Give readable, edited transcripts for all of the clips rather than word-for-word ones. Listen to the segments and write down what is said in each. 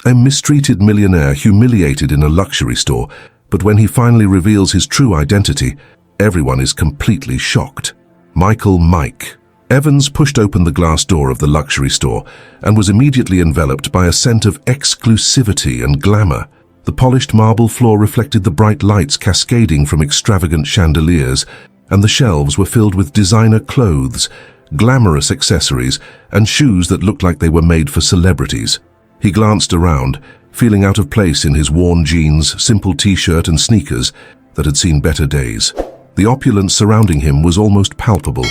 A mistreated millionaire humiliated in a luxury store, but when he finally reveals his true identity, everyone is completely shocked. Mike. Evans pushed open the glass door of the luxury store and was immediately enveloped by a scent of exclusivity and glamour. The polished marble floor reflected the bright lights cascading from extravagant chandeliers, and the shelves were filled with designer clothes, glamorous accessories, and shoes that looked like they were made for celebrities. He glanced around, feeling out of place in his worn jeans, simple t-shirt and sneakers that had seen better days. The opulence surrounding him was almost palpable,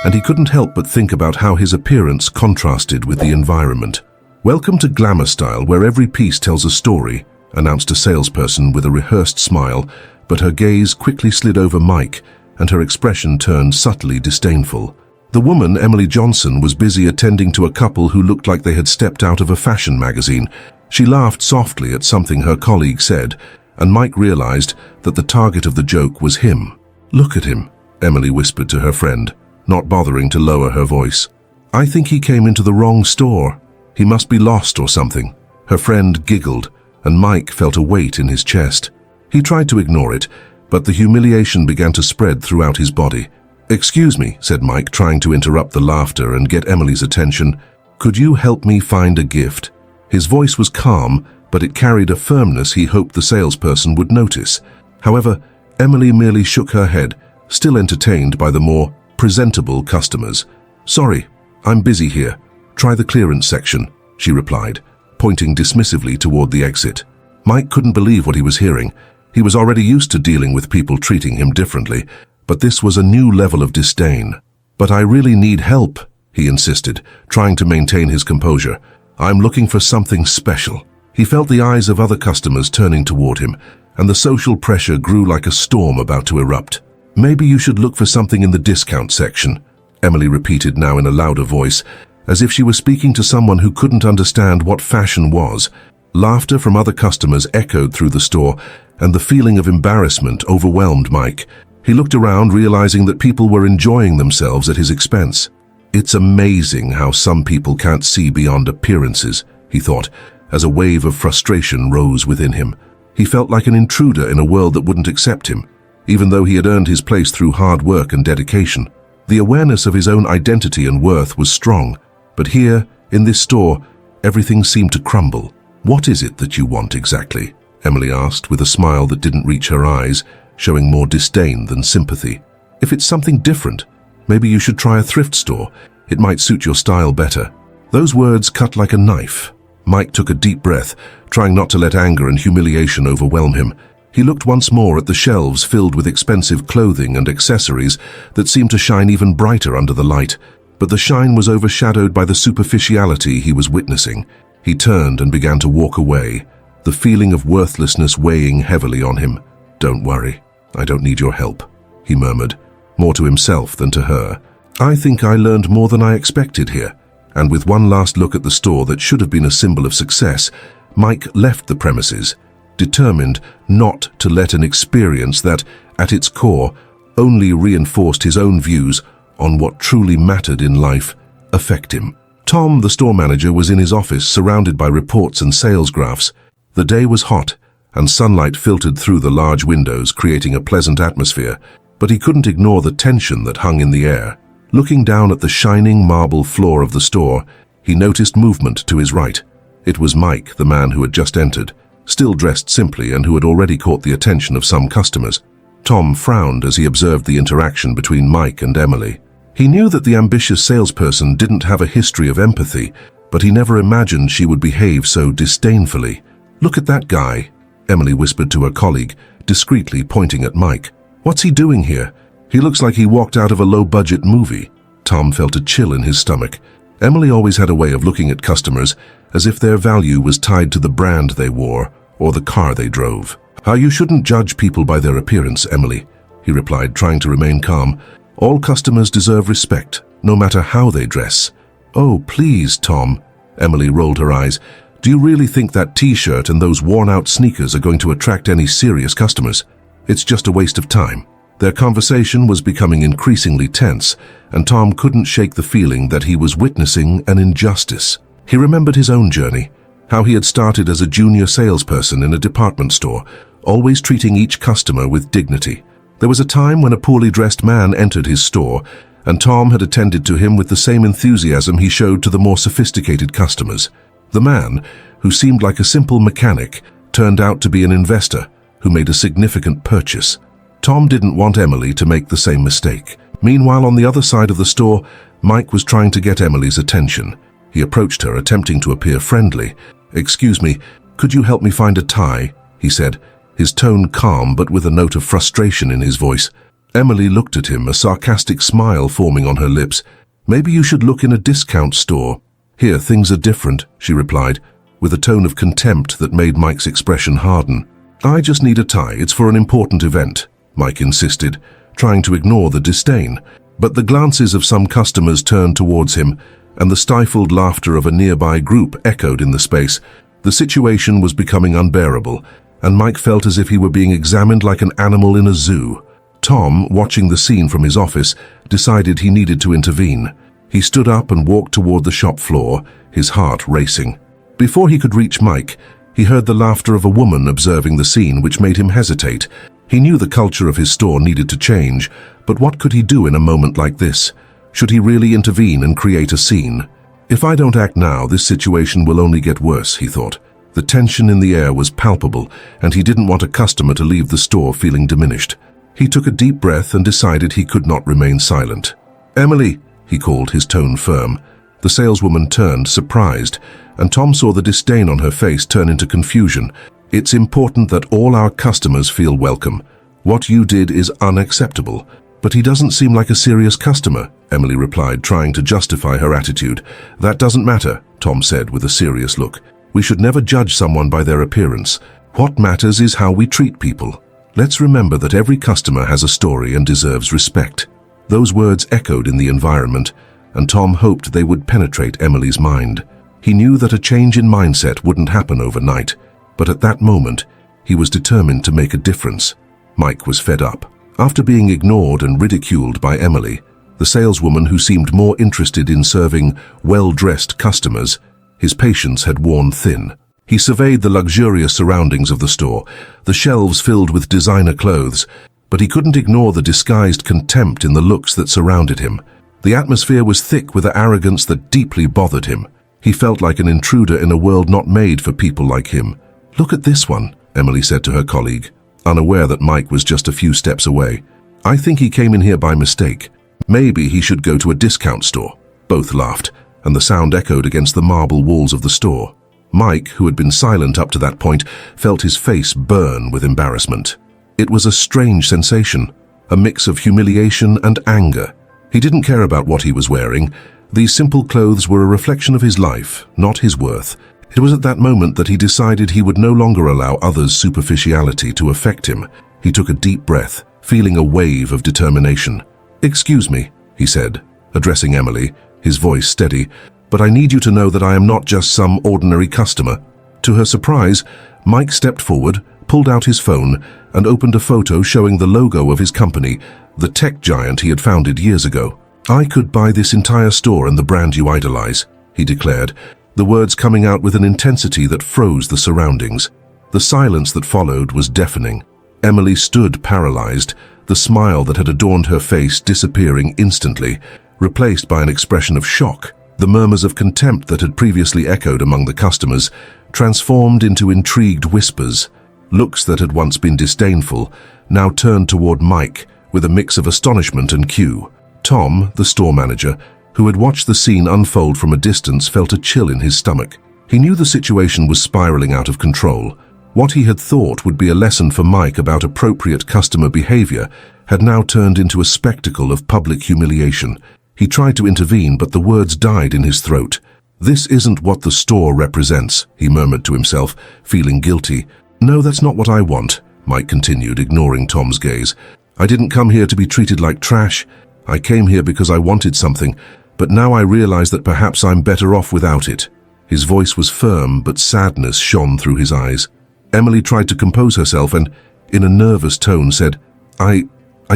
and he couldn't help but think about how his appearance contrasted with the environment. "Welcome to Glamour Style, where every piece tells a story," announced a salesperson with a rehearsed smile, but her gaze quickly slid over Mike, and her expression turned subtly disdainful. The woman, Emily Johnson, was busy attending to a couple who looked like they had stepped out of a fashion magazine. She laughed softly at something her colleague said, and Mike realized that the target of the joke was him. "Look at him," Emily whispered to her friend, not bothering to lower her voice. "I think he came into the wrong store. He must be lost or something." Her friend giggled, and Mike felt a weight in his chest. He tried to ignore it, but the humiliation began to spread throughout his body. "Excuse me," said Mike, trying to interrupt the laughter and get Emily's attention. "Could you help me find a gift?" His voice was calm, but it carried a firmness he hoped the salesperson would notice. However, Emily merely shook her head, still entertained by the more presentable customers. "Sorry, I'm busy here. Try the clearance section," she replied, pointing dismissively toward the exit. Mike couldn't believe what he was hearing. He was already used to dealing with people treating him differently, but this was a new level of disdain. "But I really need help," he insisted, trying to maintain his composure. "I'm looking for something special." He felt the eyes of other customers turning toward him, and the social pressure grew like a storm about to erupt. "Maybe you should look for something in the discount section," Emily repeated, now in a louder voice, as if she were speaking to someone who couldn't understand what fashion was. Laughter from other customers echoed through the store, and the feeling of embarrassment overwhelmed Mike. He looked around, realizing that people were enjoying themselves at his expense. "It's amazing how some people can't see beyond appearances," he thought, as a wave of frustration rose within him. He felt like an intruder in a world that wouldn't accept him, even though he had earned his place through hard work and dedication. The awareness of his own identity and worth was strong, but here, in this store, everything seemed to crumble. "What is it that you want exactly?" Emily asked, with a smile that didn't reach her eyes, showing more disdain than sympathy. "If it's something different, maybe you should try a thrift store. It might suit your style better." Those words cut like a knife. Mike took a deep breath, trying not to let anger and humiliation overwhelm him. He looked once more at the shelves filled with expensive clothing and accessories that seemed to shine even brighter under the light, but the shine was overshadowed by the superficiality he was witnessing. He turned and began to walk away, the feeling of worthlessness weighing heavily on him. "Don't worry, I don't need your help," he murmured, more to himself than to her. "I think I learned more than I expected here." And with one last look at the store that should have been a symbol of success, Mike left the premises, determined not to let an experience that, at its core, only reinforced his own views on what truly mattered in life, affect him. Tom, the store manager, was in his office, surrounded by reports and sales graphs. The day was hot, and sunlight filtered through the large windows, creating a pleasant atmosphere, but he couldn't ignore the tension that hung in the air. Looking down at the shining marble floor of the store, he noticed movement to his right. It was Mike, the man who had just entered, still dressed simply and who had already caught the attention of some customers. Tom frowned as he observed the interaction between Mike and Emily. He knew that the ambitious salesperson didn't have a history of empathy, but he never imagined she would behave so disdainfully. "Look at that guy," Emily whispered to her colleague, discreetly pointing at Mike. "What's he doing here? He looks like he walked out of a low-budget movie." Tom felt a chill in his stomach. Emily always had a way of looking at customers as if their value was tied to the brand they wore or the car they drove. You shouldn't judge people by their appearance, Emily," he replied, trying to remain calm. "All customers deserve respect, no matter how they dress." "Oh, please, Tom," Emily rolled her eyes. "Do you really think that t-shirt and those worn-out sneakers are going to attract any serious customers? It's just a waste of time." Their conversation was becoming increasingly tense, and Tom couldn't shake the feeling that he was witnessing an injustice. He remembered his own journey, how he had started as a junior salesperson in a department store, always treating each customer with dignity. There was a time when a poorly dressed man entered his store, and Tom had attended to him with the same enthusiasm he showed to the more sophisticated customers. The man, who seemed like a simple mechanic, turned out to be an investor who made a significant purchase. Tom didn't want Emily to make the same mistake. Meanwhile, on the other side of the store, Mike was trying to get Emily's attention. He approached her, attempting to appear friendly. "Excuse me, could you help me find a tie?" he said, his tone calm but with a note of frustration in his voice. Emily looked at him, a sarcastic smile forming on her lips. "Maybe you should look in a discount store." "Here, things are different," she replied, with a tone of contempt that made Mike's expression harden. "I just need a tie, it's for an important event," Mike insisted, trying to ignore the disdain. But the glances of some customers turned towards him, and the stifled laughter of a nearby group echoed in the space. The situation was becoming unbearable, and Mike felt as if he were being examined like an animal in a zoo. Tom, watching the scene from his office, decided he needed to intervene. He stood up and walked toward the shop floor, his heart racing. Before he could reach Mike, he heard the laughter of a woman observing the scene, which made him hesitate. He knew the culture of his store needed to change, but what could he do in a moment like this? Should he really intervene and create a scene? "If I don't act now, this situation will only get worse," he thought. The tension in the air was palpable, and he didn't want a customer to leave the store feeling diminished. He took a deep breath and decided he could not remain silent. "Emily," he called, his tone firm. The saleswoman turned, surprised, and Tom saw the disdain on her face turn into confusion. "It's important that all our customers feel welcome. What you did is unacceptable." "But he doesn't seem like a serious customer," Emily replied, trying to justify her attitude. "That doesn't matter," Tom said with a serious look. "We should never judge someone by their appearance. What matters is how we treat people. Let's remember that every customer has a story and deserves respect." Those words echoed in the environment, and Tom hoped they would penetrate Emily's mind. He knew that a change in mindset wouldn't happen overnight, but at that moment, he was determined to make a difference. Mike was fed up. After being ignored and ridiculed by Emily, the saleswoman who seemed more interested in serving well-dressed customers, his patience had worn thin. He surveyed the luxurious surroundings of the store, the shelves filled with designer clothes, but he couldn't ignore the disguised contempt in the looks that surrounded him. The atmosphere was thick with an arrogance that deeply bothered him. He felt like an intruder in a world not made for people like him. "Look at this one," Emily said to her colleague, unaware that Mike was just a few steps away. "I think he came in here by mistake. Maybe he should go to a discount store." Both laughed, and the sound echoed against the marble walls of the store. Mike, who had been silent up to that point, felt his face burn with embarrassment. It was a strange sensation, a mix of humiliation and anger. He didn't care about what he was wearing. These simple clothes were a reflection of his life, not his worth. It was at that moment that he decided he would no longer allow others' superficiality to affect him. He took a deep breath, feeling a wave of determination. "Excuse me," he said, addressing Emily, his voice steady, "but I need you to know that I am not just some ordinary customer." To her surprise, Mike stepped forward, pulled out his phone, and opened a photo showing the logo of his company, the tech giant he had founded years ago. "I could buy this entire store and the brand you idolize," he declared, the words coming out with an intensity that froze the surroundings. The silence that followed was deafening. Emily stood paralyzed, the smile that had adorned her face disappearing instantly, replaced by an expression of shock. The murmurs of contempt that had previously echoed among the customers transformed into intrigued whispers. Looks that had once been disdainful now turned toward Mike with a mix of astonishment and cue. Tom, the store manager, who had watched the scene unfold from a distance, felt a chill in his stomach. He knew the situation was spiraling out of control. What he had thought would be a lesson for Mike about appropriate customer behavior had now turned into a spectacle of public humiliation. He tried to intervene, but the words died in his throat. "This isn't what the store represents," he murmured to himself, feeling guilty. "No, that's not what I want," Mike continued, ignoring Tom's gaze. "I didn't come here to be treated like trash. I came here because I wanted something, but now I realize that perhaps I'm better off without it." His voice was firm, but sadness shone through his eyes. Emily tried to compose herself and, in a nervous tone, said, I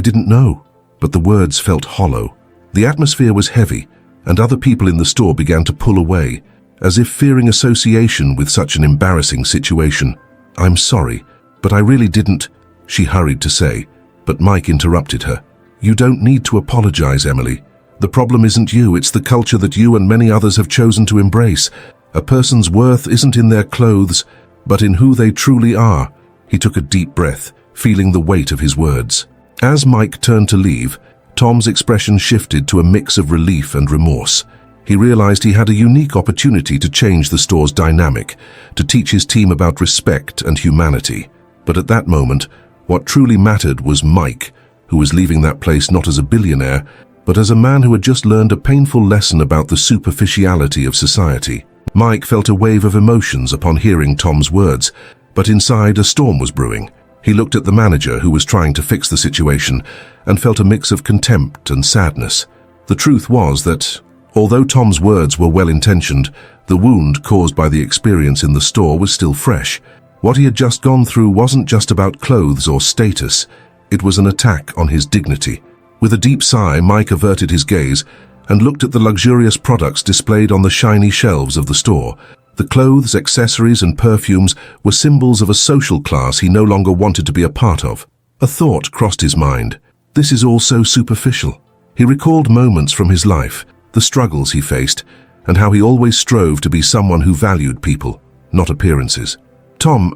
didn't know." But the words felt hollow. The atmosphere was heavy, and other people in the store began to pull away. as if fearing association with such an embarrassing situation. "I'm sorry, but I really didn't," she hurried to say, but Mike interrupted her. "You don't need to apologize, Emily. The problem isn't you, it's the culture that you and many others have chosen to embrace. A person's worth isn't in their clothes, but in who they truly are." He took a deep breath, feeling the weight of his words. As Mike turned to leave, Tom's expression shifted to a mix of relief and remorse. He realized he had a unique opportunity to change the store's dynamic, to teach his team about respect and humanity. But at that moment, what truly mattered was Mike, who was leaving that place not as a billionaire, but as a man who had just learned a painful lesson about the superficiality of society. Mike felt a wave of emotions upon hearing Tom's words, but inside a storm was brewing. He looked at the manager who was trying to fix the situation and felt a mix of contempt and sadness. The truth was that, although Tom's words were well-intentioned, the wound caused by the experience in the store was still fresh. What he had just gone through wasn't just about clothes or status, it was an attack on his dignity. With a deep sigh, Mike averted his gaze and looked at the luxurious products displayed on the shiny shelves of the store. The clothes, accessories, and perfumes were symbols of a social class he no longer wanted to be a part of. A thought crossed his mind. This is all so superficial. He recalled moments from his life, the struggles he faced, and how he always strove to be someone who valued people, not appearances. "Tom,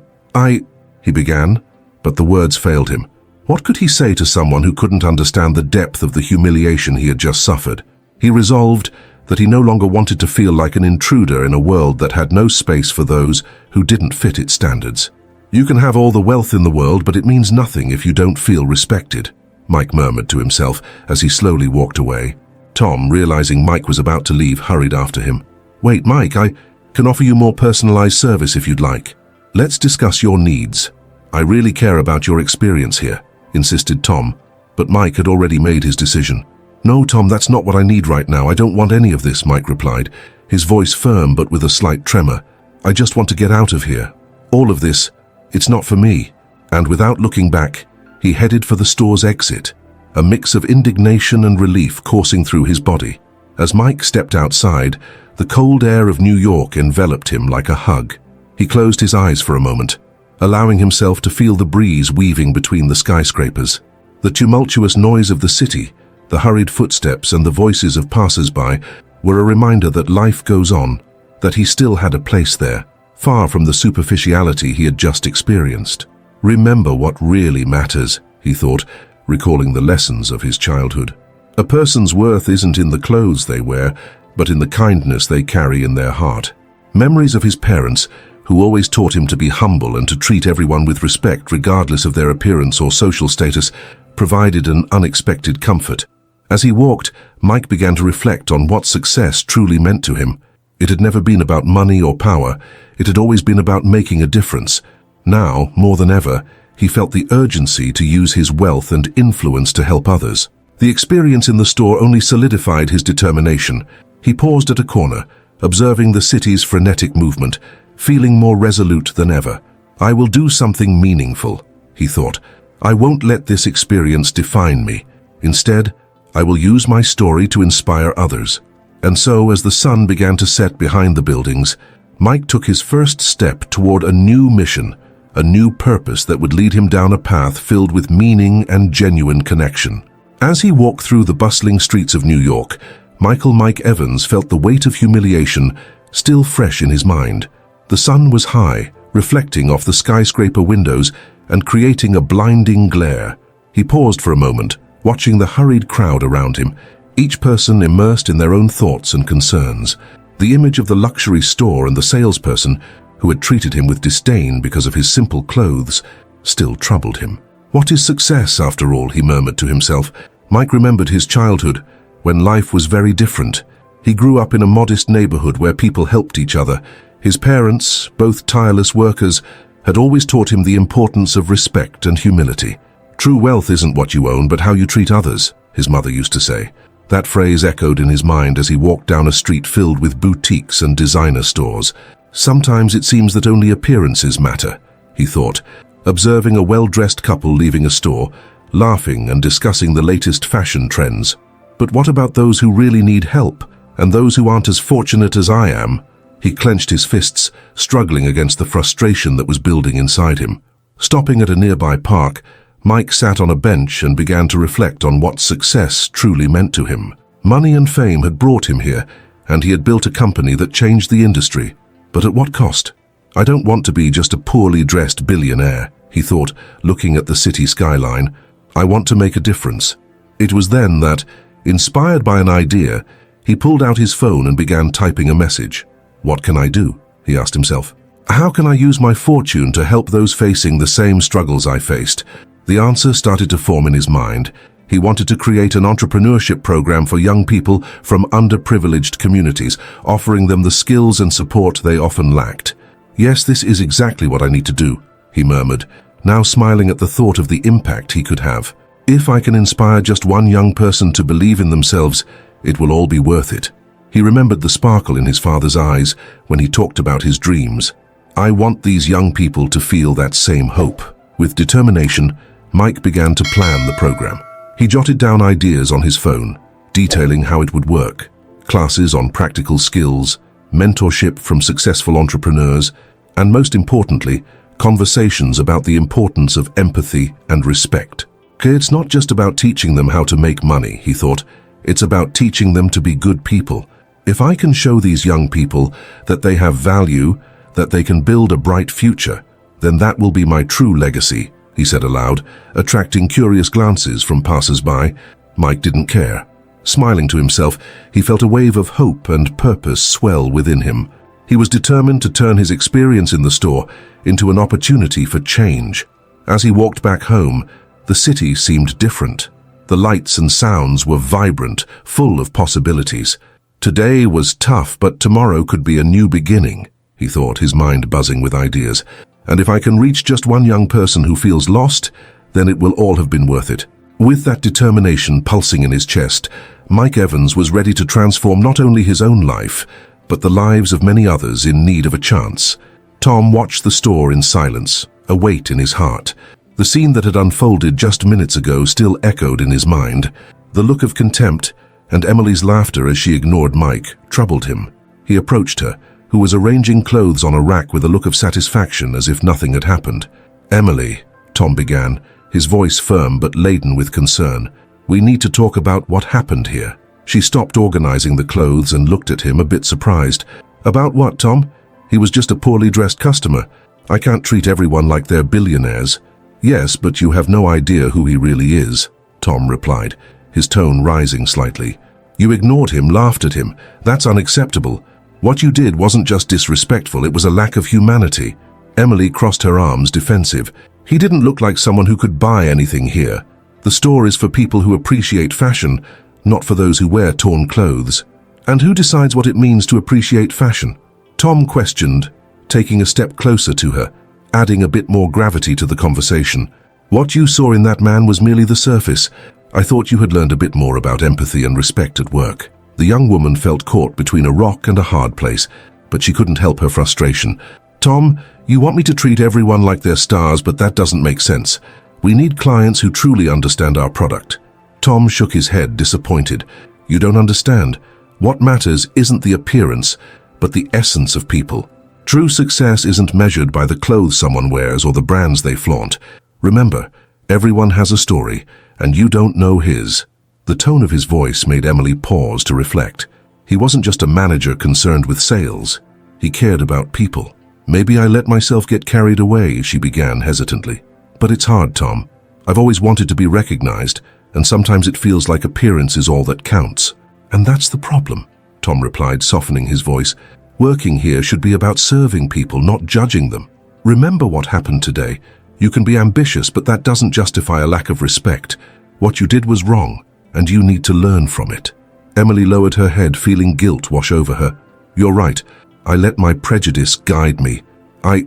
he began, but the words failed him. What could he say to someone who couldn't understand the depth of the humiliation he had just suffered? He resolved that he no longer wanted to feel like an intruder in a world that had no space for those who didn't fit its standards. "You can have all the wealth in the world, but it means nothing if you don't feel respected," Mike murmured to himself as he slowly walked away. Tom, realizing Mike was about to leave, hurried after him. "Wait, Mike, I can offer you more personalized service if you'd like. Let's discuss your needs. I really care about your experience here," insisted Tom, but Mike had already made his decision. "No, Tom, that's not what I need right now. I don't want any of this," Mike replied, his voice firm but with a slight tremor. "I just want to get out of here. All of this, it's not for me." And without looking back, he headed for the store's exit, a mix of indignation and relief coursing through his body. As Mike stepped outside, the cold air of New York enveloped him like a hug. He closed his eyes for a moment, allowing himself to feel the breeze weaving between the skyscrapers. The tumultuous noise of the city, the hurried footsteps and the voices of passers-by were a reminder that life goes on, that he still had a place there, far from the superficiality he had just experienced. "Remember what really matters," he thought, recalling the lessons of his childhood. "A person's worth isn't in the clothes they wear, but in the kindness they carry in their heart." Memories of his parents, who always taught him to be humble and to treat everyone with respect regardless of their appearance or social status, provided an unexpected comfort. As he walked, Mike began to reflect on what success truly meant to him. It had never been about money or power. It had always been about making a difference. Now, more than ever, he felt the urgency to use his wealth and influence to help others. The experience in the store only solidified his determination. He paused at a corner, observing the city's frenetic movement, feeling more resolute than ever. "I will do something meaningful," he thought. "I won't let this experience define me. Instead, I will use my story to inspire others." And so, as the sun began to set behind the buildings, Mike took his first step toward a new mission, a new purpose that would lead him down a path filled with meaning and genuine connection. As he walked through the bustling streets of New York, Mike Evans felt the weight of humiliation still fresh in his mind. The sun was high, reflecting off the skyscraper windows and creating a blinding glare. He paused for a moment, watching the hurried crowd around him, each person immersed in their own thoughts and concerns. The image of the luxury store and the salesperson, who had treated him with disdain because of his simple clothes, still troubled him. "What is success, after all?" he murmured to himself. Mike remembered his childhood, when life was very different. He grew up in a modest neighborhood where people helped each other. His parents, both tireless workers, had always taught him the importance of respect and humility. "True wealth isn't what you own, but how you treat others," his mother used to say. That phrase echoed in his mind as he walked down a street filled with boutiques and designer stores. Sometimes it seems that only appearances matter, he thought, observing a well-dressed couple leaving a store, laughing and discussing the latest fashion trends. But what about those who really need help, and those who aren't as fortunate as I am? He clenched his fists, struggling against the frustration that was building inside him. Stopping at a nearby park, Mike sat on a bench and began to reflect on what success truly meant to him. Money and fame had brought him here, and he had built a company that changed the industry. But at what cost? I don't want to be just a poorly dressed billionaire, he thought, looking at the city skyline. I want to make a difference. It was then that, inspired by an idea, he pulled out his phone and began typing a message. What can I do? He asked himself. How can I use my fortune to help those facing the same struggles I faced? The answer started to form in his mind. He wanted to create an entrepreneurship program for young people from underprivileged communities, offering them the skills and support they often lacked. Yes, this is exactly what I need to do, he murmured, now smiling at the thought of the impact he could have. If I can inspire just one young person to believe in themselves, it will all be worth it. He remembered the sparkle in his father's eyes when he talked about his dreams. I want these young people to feel that same hope. With determination, Mike began to plan the program. He jotted down ideas on his phone, detailing how it would work. Classes on practical skills, mentorship from successful entrepreneurs, and most importantly, conversations about the importance of empathy and respect. It's not just about teaching them how to make money, he thought. It's about teaching them to be good people. If I can show these young people that they have value, that they can build a bright future, then that will be my true legacy, he said aloud, attracting curious glances from passers-by. Mike didn't care. Smiling to himself, he felt a wave of hope and purpose swell within him. He was determined to turn his experience in the store into an opportunity for change. As he walked back home, the city seemed different. The lights and sounds were vibrant, full of possibilities. Today was tough, but tomorrow could be a new beginning, he thought, his mind buzzing with ideas. And if I can reach just one young person who feels lost, then it will all have been worth it. With that determination pulsing in his chest, Mike Evans was ready to transform not only his own life, but the lives of many others in need of a chance. Tom watched the store in silence, a weight in his heart. The scene that had unfolded just minutes ago still echoed in his mind. The look of contempt and Emily's laughter as she ignored Mike troubled him. He approached her, who was arranging clothes on a rack with a look of satisfaction as if nothing had happened. Emily, Tom began, his voice firm but laden with concern. We need to talk about what happened here. She stopped organizing the clothes and looked at him a bit surprised. About what, Tom? He was just a poorly dressed customer. I can't treat everyone like they're billionaires. Yes, but you have no idea who he really is, Tom replied, his tone rising slightly. You ignored him, laughed at him. That's unacceptable. What you did wasn't just disrespectful, it was a lack of humanity. Emily crossed her arms, defensive. He didn't look like someone who could buy anything here. The store is for people who appreciate fashion, not for those who wear torn clothes. And who decides what it means to appreciate fashion? Tom questioned, taking a step closer to her, adding a bit more gravity to the conversation. What you saw in that man was merely the surface. I thought you had learned a bit more about empathy and respect at work. The young woman felt caught between a rock and a hard place, but she couldn't help her frustration. Tom, you want me to treat everyone like they're stars, but that doesn't make sense. We need clients who truly understand our product. Tom shook his head, disappointed. You don't understand. What matters isn't the appearance, but the essence of people. True success isn't measured by the clothes someone wears or the brands they flaunt. Remember, everyone has a story, and you don't know his. The tone of his voice made Emily pause to reflect. He wasn't just a manager concerned with sales. He cared about people. Maybe I let myself get carried away, she began hesitantly. But it's hard, Tom. I've always wanted to be recognized, and sometimes it feels like appearance is all that counts. And that's the problem, Tom replied, softening his voice. Working here should be about serving people, not judging them. Remember what happened today. You can be ambitious, but that doesn't justify a lack of respect. What you did was wrong, and you need to learn from it. Emily lowered her head, feeling guilt wash over her. You're right. I let my prejudice guide me. I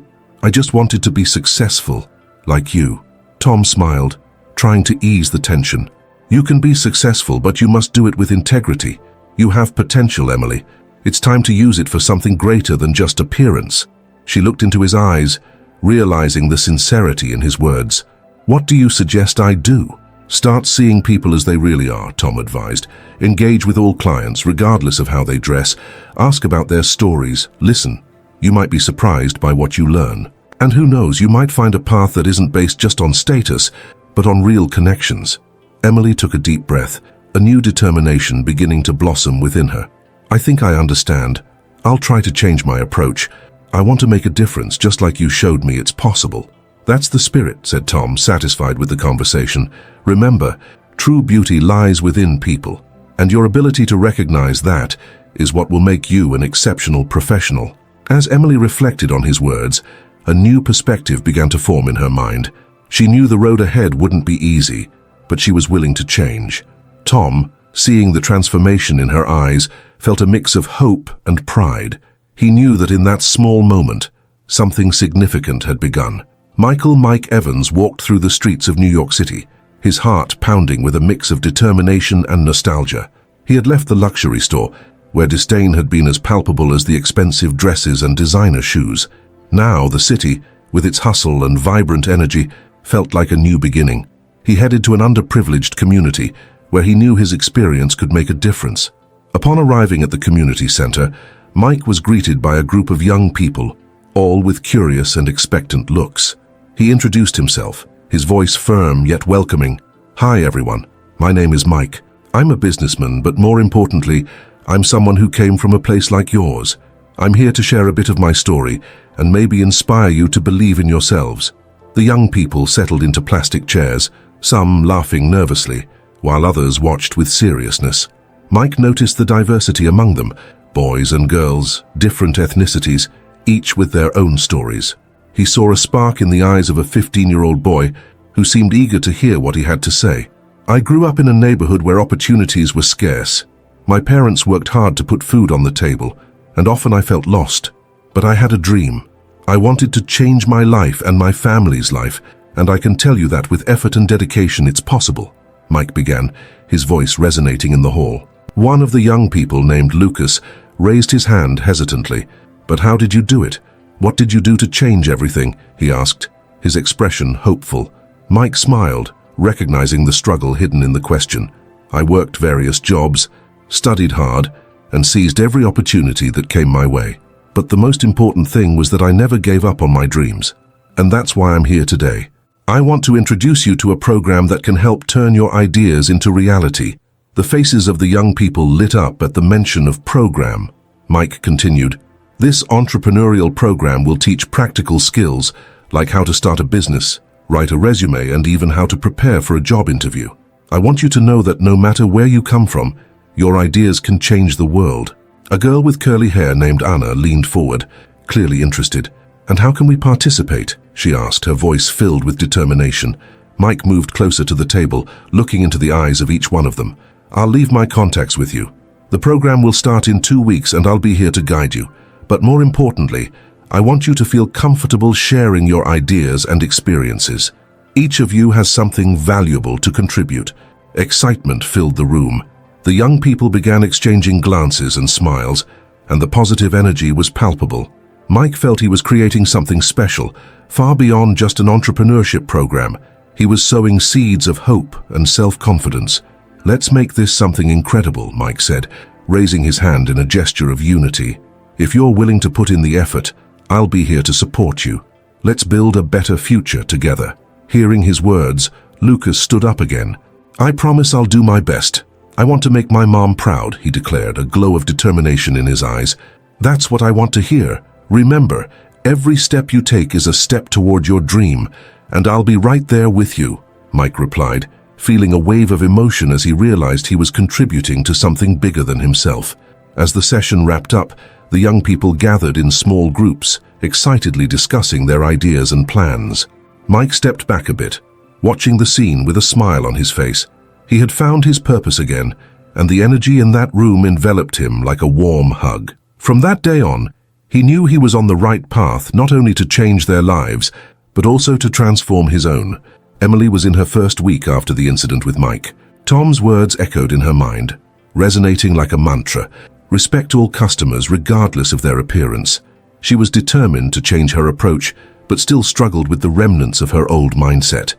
just wanted to be successful, like you. Tom smiled, trying to ease the tension. You can be successful, but you must do it with integrity. You have potential, Emily. It's time to use it for something greater than just appearance. She looked into his eyes, realizing the sincerity in his words. What do you suggest I do? Start seeing people as they really are, Tom advised. Engage with all clients, regardless of how they dress. Ask about their stories. Listen. You might be surprised by what you learn. And who knows, you might find a path that isn't based just on status, but on real connections. Emily took a deep breath, a new determination beginning to blossom within her. I think I understand. I'll try to change my approach. I want to make a difference, just like you showed me it's possible. That's the spirit, said Tom, satisfied with the conversation. Remember, true beauty lies within people, and your ability to recognize that is what will make you an exceptional professional. As Emily reflected on his words, a new perspective began to form in her mind. She knew the road ahead wouldn't be easy, but she was willing to change. Tom, seeing the transformation in her eyes, felt a mix of hope and pride. He knew that in that small moment, something significant had begun. Mike Evans walked through the streets of New York City, his heart pounding with a mix of determination and nostalgia. He had left the luxury store, where disdain had been as palpable as the expensive dresses and designer shoes. Now the city, with its hustle and vibrant energy, felt like a new beginning. He headed to an underprivileged community, where he knew his experience could make a difference. Upon arriving at the community center, Mike was greeted by a group of young people, all with curious and expectant looks. He introduced himself, his voice firm yet welcoming. Hi everyone, my name is Mike. I'm a businessman, but more importantly, I'm someone who came from a place like yours. I'm here to share a bit of my story and maybe inspire you to believe in yourselves. The young people settled into plastic chairs, some laughing nervously, while others watched with seriousness. Mike noticed the diversity among them, boys and girls, different ethnicities, each with their own stories. He saw a spark in the eyes of a 15-year-old boy who seemed eager to hear what he had to say. I grew up in a neighborhood where opportunities were scarce. My parents worked hard to put food on the table, and often I felt lost. But I had a dream. I wanted to change my life and my family's life, and I can tell you that with effort and dedication it's possible. Mike began, his voice resonating in the hall. One of the young people, named Lucas, raised his hand hesitantly. But how did you do it? What did you do to change everything? He asked, his expression hopeful. Mike smiled, recognizing the struggle hidden in the question. I worked various jobs, studied hard, and seized every opportunity that came my way. But the most important thing was that I never gave up on my dreams. And that's why I'm here today. I want to introduce you to a program that can help turn your ideas into reality. The faces of the young people lit up at the mention of program. Mike continued, this entrepreneurial program will teach practical skills like how to start a business, write a resume, and even how to prepare for a job interview. I want you to know that no matter where you come from, your ideas can change the world. A girl with curly hair named Anna leaned forward, clearly interested. And how can we participate? She asked, her voice filled with determination. Mike moved closer to the table, looking into the eyes of each one of them. I'll leave my contacts with you. The program will start in 2 weeks and I'll be here to guide you. But more importantly, I want you to feel comfortable sharing your ideas and experiences. Each of you has something valuable to contribute. Excitement filled the room. The young people began exchanging glances and smiles, and the positive energy was palpable. Mike felt he was creating something special, far beyond just an entrepreneurship program. He was sowing seeds of hope and self-confidence. Let's make this something incredible, Mike said, raising his hand in a gesture of unity. If you're willing to put in the effort, I'll be here to support you. Let's build a better future together. Hearing his words, Lucas stood up again. I promise I'll do my best. I want to make my mom proud, he declared, a glow of determination in his eyes. That's what I want to hear. Remember, every step you take is a step toward your dream, and I'll be right there with you, Mike replied, feeling a wave of emotion as he realized he was contributing to something bigger than himself. As the session wrapped up, the young people gathered in small groups, excitedly discussing their ideas and plans. Mike stepped back a bit, watching the scene with a smile on his face. He had found his purpose again, and the energy in that room enveloped him like a warm hug. From that day on, he knew he was on the right path, not only to change their lives, but also to transform his own. Emily was in her first week after the incident with Mike. Tom's words echoed in her mind, resonating like a mantra. Respect all customers regardless of their appearance. She was determined to change her approach, but still struggled with the remnants of her old mindset.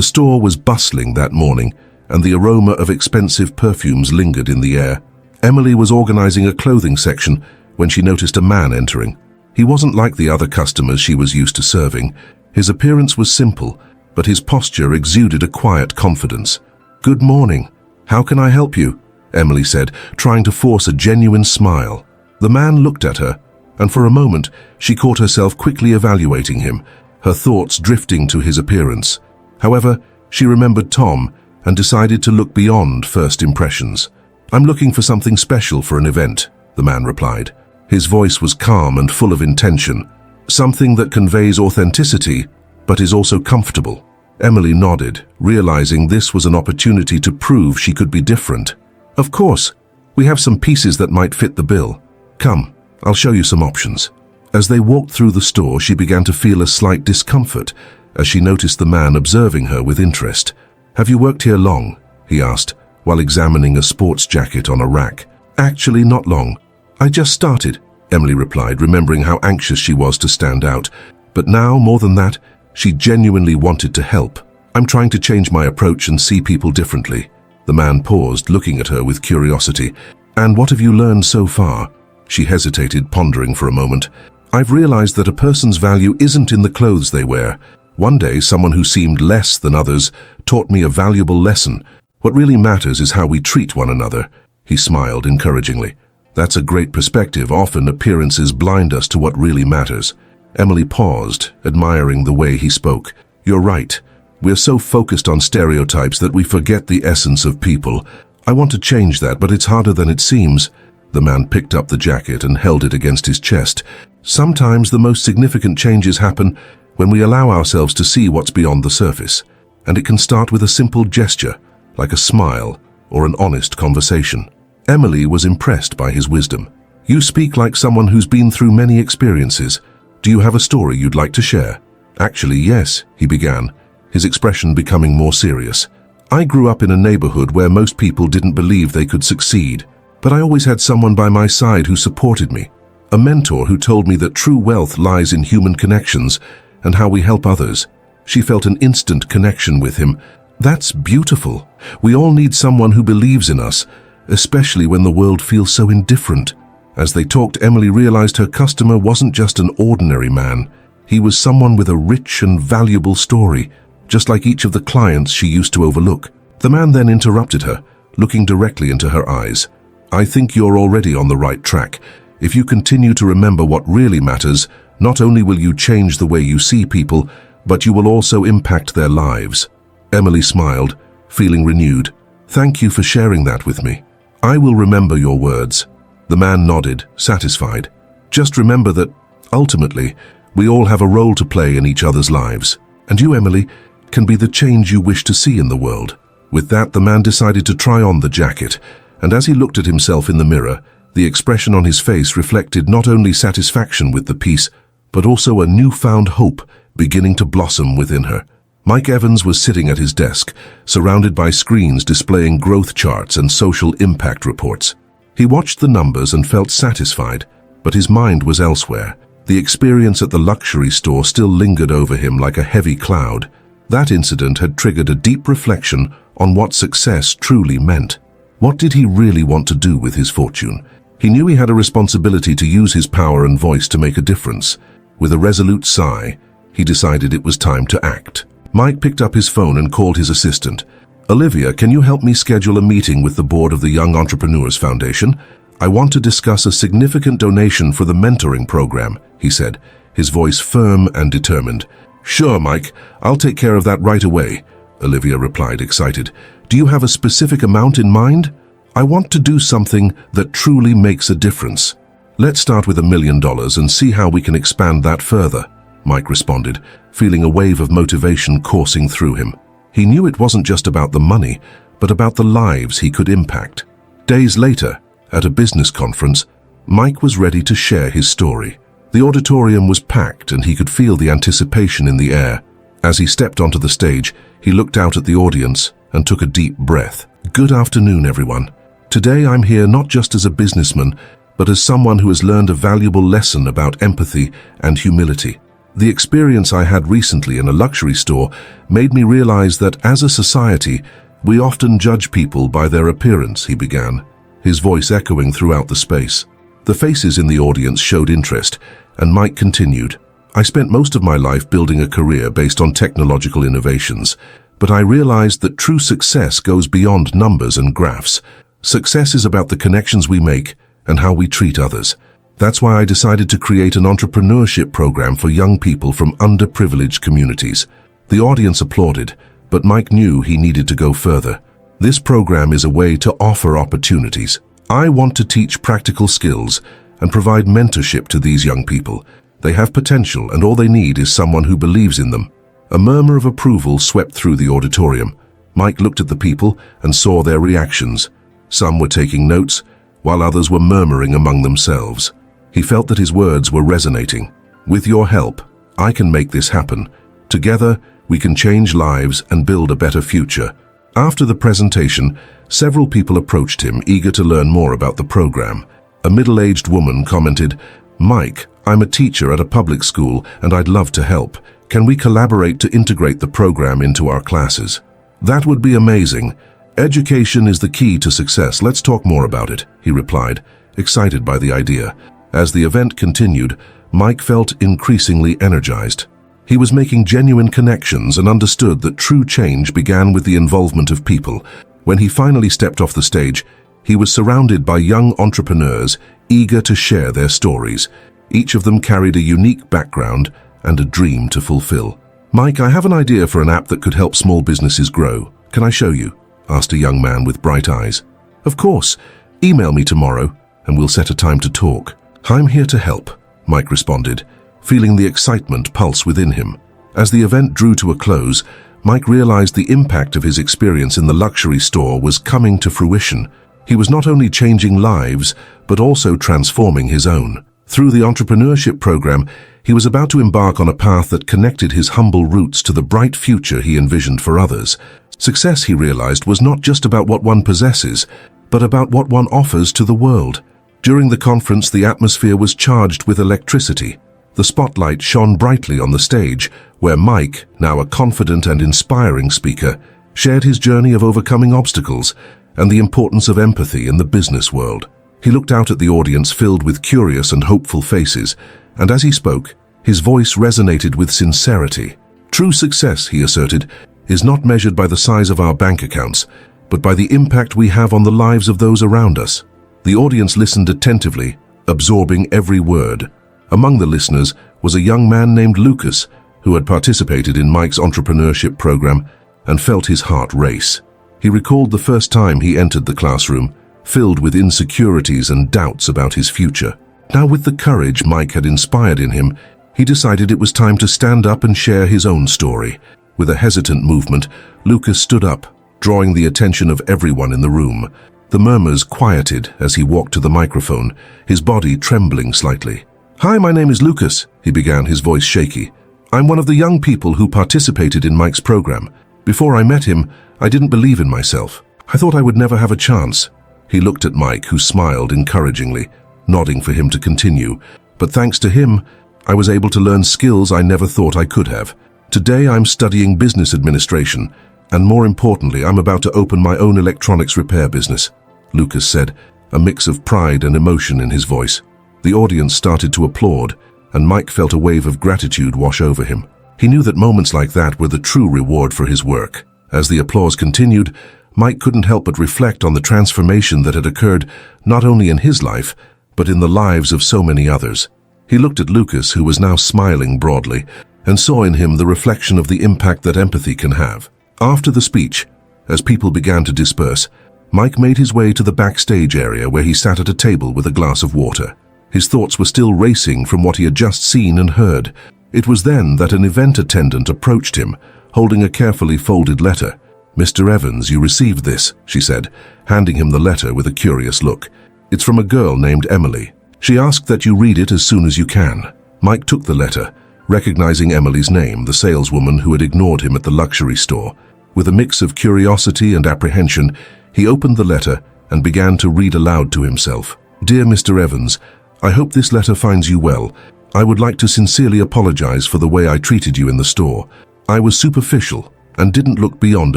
The store was bustling that morning, and the aroma of expensive perfumes lingered in the air. Emily was organizing a clothing section when she noticed a man entering. He wasn't like the other customers she was used to serving. His appearance was simple, but his posture exuded a quiet confidence. "Good morning. How can I help you?" Emily said, trying to force a genuine smile. The man looked at her, and for a moment she caught herself quickly evaluating him, her thoughts drifting to his appearance. However, she remembered Tom and decided to look beyond first impressions. "I'm looking for something special for an event," the man replied. His voice was calm and full of intention, something that conveys authenticity but is also comfortable. Emily nodded, realizing this was an opportunity to prove she could be different. "Of course, we have some pieces that might fit the bill. Come, I'll show you some options." As they walked through the store, she began to feel a slight discomfort as she noticed the man observing her with interest. "Have you worked here long?" he asked, while examining a sports jacket on a rack. "Actually, not long. I just started," Emily replied, remembering how anxious she was to stand out. But now, more than that, she genuinely wanted to help. "I'm trying to change my approach and see people differently." The man paused, looking at her with curiosity. "And what have you learned so far?" She hesitated, pondering for a moment. "I've realized that a person's value isn't in the clothes they wear. One day, someone who seemed less than others taught me a valuable lesson. What really matters is how we treat one another." He smiled encouragingly. "That's a great perspective. Often appearances blind us to what really matters." Emily paused, admiring the way he spoke. "You're right. We're so focused on stereotypes that we forget the essence of people. I want to change that, but it's harder than it seems." The man picked up the jacket and held it against his chest. "Sometimes the most significant changes happen when we allow ourselves to see what's beyond the surface. And it can start with a simple gesture, like a smile or an honest conversation." Emily was impressed by his wisdom. "You speak like someone who's been through many experiences. Do you have a story you'd like to share?" "Actually, yes," he began, his expression becoming more serious. "I grew up in a neighborhood where most people didn't believe they could succeed. But I always had someone by my side who supported me. A mentor who told me that true wealth lies in human connections and how we help others." She felt an instant connection with him. "That's beautiful. We all need someone who believes in us, especially when the world feels so indifferent." As they talked, Emily realized her customer wasn't just an ordinary man. He was someone with a rich and valuable story, just like each of the clients she used to overlook. The man then interrupted her, looking directly into her eyes. "I think you're already on the right track. If you continue to remember what really matters, not only will you change the way you see people, but you will also impact their lives." Emily smiled, feeling renewed. "Thank you for sharing that with me. I will remember your words." The man nodded, satisfied. "Just remember that, ultimately, we all have a role to play in each other's lives. And you, Emily, can be the change you wish to see in the world." With that, the man decided to try on the jacket, and as he looked at himself in the mirror, the expression on his face reflected not only satisfaction with the piece, but also a newfound hope beginning to blossom within her. Mike Evans was sitting at his desk, surrounded by screens displaying growth charts and social impact reports. He watched the numbers and felt satisfied, but his mind was elsewhere. The experience at the luxury store still lingered over him like a heavy cloud. That incident had triggered a deep reflection on what success truly meant. What did he really want to do with his fortune? He knew he had a responsibility to use his power and voice to make a difference. With a resolute sigh, he decided it was time to act. Mike picked up his phone and called his assistant. "Olivia, can you help me schedule a meeting with the board of the Young Entrepreneurs Foundation? I want to discuss a significant donation for the mentoring program," he said, his voice firm and determined. "Sure, Mike, I'll take care of that right away," Olivia replied, excited. "Do you have a specific amount in mind?" "I want to do something that truly makes a difference." "Let's start with $1 million and see how we can expand that further," Mike responded, feeling a wave of motivation coursing through him. He knew it wasn't just about the money, but about the lives he could impact. Days later, at a business conference, Mike was ready to share his story. The auditorium was packed and he could feel the anticipation in the air. As he stepped onto the stage, he looked out at the audience and took a deep breath. "Good afternoon, everyone. Today I'm here not just as a businessman, but as someone who has learned a valuable lesson about empathy and humility. The experience I had recently in a luxury store made me realize that as a society, we often judge people by their appearance, he began, his voice echoing throughout the space. The faces in the audience showed interest, and Mike continued, I spent most of my life building a career based on technological innovations, but I realized that true success goes beyond numbers and graphs. Success is about the connections we make and how we treat others. That's why I decided to create an entrepreneurship program for young people from underprivileged communities. The audience applauded, but Mike knew he needed to go further. This program is a way to offer opportunities. I want to teach practical skills and provide mentorship to these young people. They have potential, and all they need is someone who believes in them. A murmur of approval swept through the auditorium. Mike looked at the people and saw their reactions. Some were taking notes, while others were murmuring among themselves. He felt that his words were resonating. With your help, I can make this happen. Together, we can change lives and build a better future. After the presentation, several people approached him, eager to learn more about the program. A middle-aged woman commented, Mike, I'm a teacher at a public school and I'd love to help. Can we collaborate to integrate the program into our classes? That would be amazing. Education is the key to success. Let's talk more about it, he replied, excited by the idea. As the event continued, Mike felt increasingly energized. He was making genuine connections and understood that true change began with the involvement of people. When he finally stepped off the stage, he was surrounded by young entrepreneurs eager to share their stories. Each of them carried a unique background and a dream to fulfill. Mike, I have an idea for an app that could help small businesses grow. Can I show you? Asked a young man with bright eyes. Of course. Email me tomorrow and we'll set a time to talk. I'm here to help, Mike responded, feeling the excitement pulse within him. As the event drew to a close, Mike realized the impact of his experience in the luxury store was coming to fruition. He was not only changing lives, but also transforming his own. Through the entrepreneurship program, he was about to embark on a path that connected his humble roots to the bright future he envisioned for others. Success, he realized, was not just about what one possesses, but about what one offers to the world. During the conference, the atmosphere was charged with electricity. The spotlight shone brightly on the stage, where Mike, now a confident and inspiring speaker, shared his journey of overcoming obstacles and the importance of empathy in the business world. He looked out at the audience filled with curious and hopeful faces, and as he spoke, his voice resonated with sincerity. True success, he asserted, is not measured by the size of our bank accounts, but by the impact we have on the lives of those around us. The audience listened attentively, absorbing every word. Among the listeners was a young man named Lucas, who had participated in Mike's entrepreneurship program and felt his heart race. He recalled the first time he entered the classroom, filled with insecurities and doubts about his future. Now, with the courage Mike had inspired in him, he decided it was time to stand up and share his own story. With a hesitant movement, Lucas stood up, drawing the attention of everyone in the room. The murmurs quieted as he walked to the microphone, his body trembling slightly. Hi, my name is Lucas, he began, his voice shaky. I'm one of the young people who participated in Mike's program. Before I met him, I didn't believe in myself. I thought I would never have a chance. He looked at Mike, who smiled encouragingly, nodding for him to continue. But thanks to him, I was able to learn skills I never thought I could have. Today I'm studying business administration, and more importantly, I'm about to open my own electronics repair business, Lucas said, a mix of pride and emotion in his voice. The audience started to applaud, and Mike felt a wave of gratitude wash over him. He knew that moments like that were the true reward for his work. As the applause continued, Mike couldn't help but reflect on the transformation that had occurred not only in his life, but in the lives of so many others. He looked at Lucas, who was now smiling broadly, and saw in him the reflection of the impact that empathy can have. After the speech, as people began to disperse, Mike made his way to the backstage area where he sat at a table with a glass of water. His thoughts were still racing from what he had just seen and heard. It was then that an event attendant approached him, holding a carefully folded letter. Mr. Evans, you received this, she said, handing him the letter with a curious look. It's from a girl named Emily. She asked that you read it as soon as you can. Mike took the letter, recognizing Emily's name, the saleswoman who had ignored him at the luxury store. With a mix of curiosity and apprehension, he opened the letter and began to read aloud to himself. Dear Mr. Evans, I hope this letter finds you well. I would like to sincerely apologize for the way I treated you in the store. I was superficial and didn't look beyond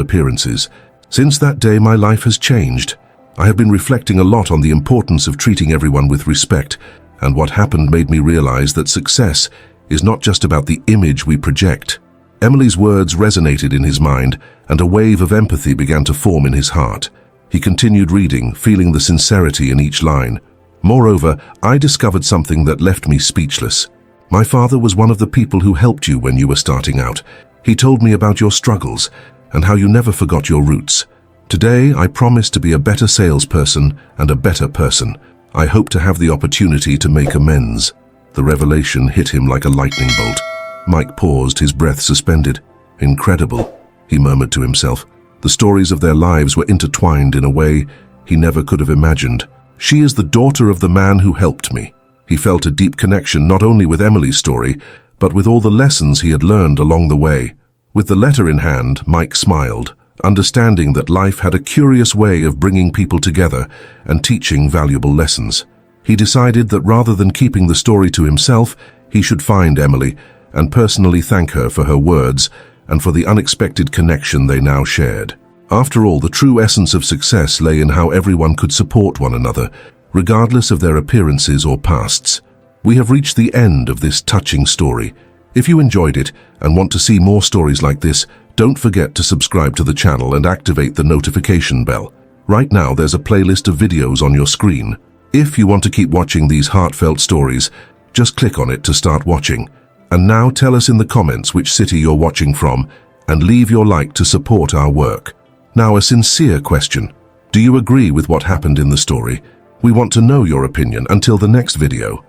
appearances. Since that day, my life has changed. I have been reflecting a lot on the importance of treating everyone with respect, and what happened made me realize that success is not just about the image we project. Emily's words resonated in his mind, and a wave of empathy began to form in his heart. He continued reading, feeling the sincerity in each line. Moreover, I discovered something that left me speechless. My father was one of the people who helped you when you were starting out. He told me about your struggles and how you never forgot your roots. Today, I promise to be a better salesperson and a better person. I hope to have the opportunity to make amends. The revelation hit him like a lightning bolt. Mike paused, his breath suspended. Incredible, he murmured to himself. The stories of their lives were intertwined in a way he never could have imagined. She is the daughter of the man who helped me. He felt a deep connection not only with Emily's story, but with all the lessons he had learned along the way. With the letter in hand, Mike smiled, understanding that life had a curious way of bringing people together and teaching valuable lessons. He decided that rather than keeping the story to himself, he should find Emily and personally thank her for her words and for the unexpected connection they now shared. After all, the true essence of success lay in how everyone could support one another, regardless of their appearances or pasts. We have reached the end of this touching story. If you enjoyed it and want to see more stories like this, don't forget to subscribe to the channel and activate the notification bell. Right now, there's a playlist of videos on your screen. If you want to keep watching these heartfelt stories, just click on it to start watching. And now tell us in the comments which city you're watching from and leave your like to support our work. Now, a sincere question. Do you agree with what happened in the story? We want to know your opinion. Until the next video.